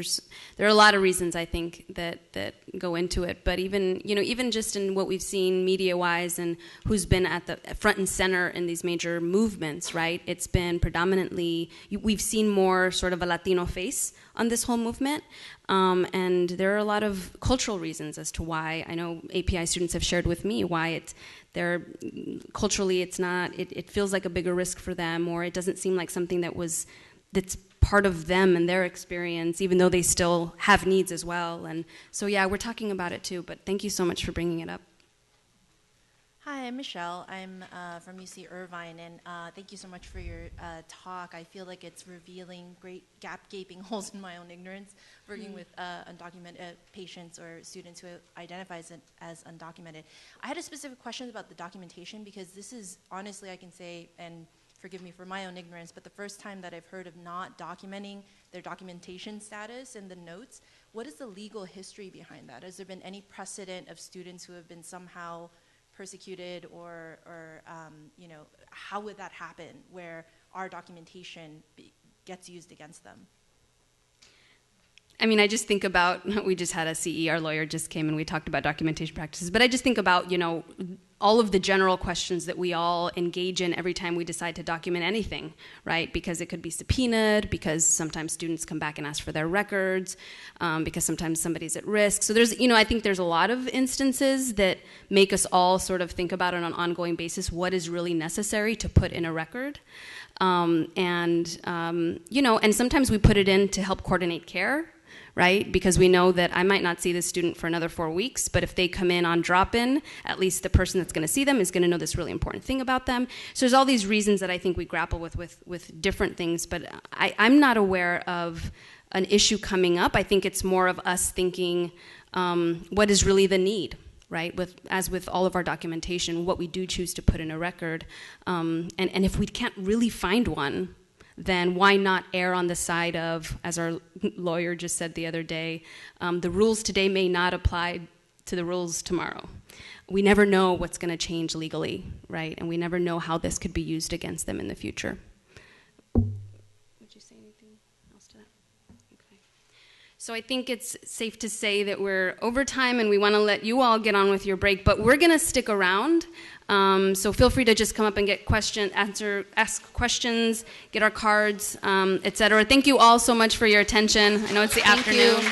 there are a lot of reasons, I think, that go into it. But even just in what we've seen media-wise and who's been at the front and center in these major movements, right? It's been predominantly, we've seen more sort of a Latino face on this whole movement. And there are a lot of cultural reasons as to why. I know API students have shared with me why culturally it feels like a bigger risk for them, or it doesn't seem like something that's part of them and their experience, even though they still have needs as well. And so, yeah, we're talking about it too, but thank you so much for bringing it up. Hi, I'm Michelle. I'm from UC Irvine, and thank you so much for your talk. I feel like it's revealing great gaping holes in my own ignorance, working with undocumented patients or students who identify as undocumented. I had a specific question about the documentation, because this is, honestly, I can say, and forgive me for my own ignorance, but the first time that I've heard of not documenting their documentation status in the notes. What is the legal history behind that? Has there been any precedent of students who have been somehow persecuted, or you know, how would that happen where our documentation gets used against them? I mean, I just think about, we just had a CE, our lawyer just came and we talked about documentation practices, but I just think about, you know, all of the general questions that we all engage in every time we decide to document anything, right? Because it could be subpoenaed, because sometimes students come back and ask for their records, because sometimes somebody's at risk. So there's, you know, I think there's a lot of instances that make us all sort of think about on an ongoing basis what is really necessary to put in a record. You know, and sometimes we put it in to help coordinate care, right? Because we know that I might not see this student for another 4 weeks, but if they come in on drop-in, at least the person that's going to see them is going to know this really important thing about them. So there's all these reasons that I think we grapple with different things, but I'm not aware of an issue coming up. I think it's more of us thinking what is really the need, right? As with all of our documentation, what we do choose to put in a record. And if we can't really find one, then why not err on the side of, as our lawyer just said the other day, the rules today may not apply to the rules tomorrow. We never know what's going to change legally, right? And we never know how this could be used against them in the future. Would you say anything else to that? Okay. So I think it's safe to say that we're over time and we want to let you all get on with your break, but we're going to stick around. So feel free to just come up and get ask questions, get our cards, etc. Thank you all so much for your attention. I know it's the afternoon.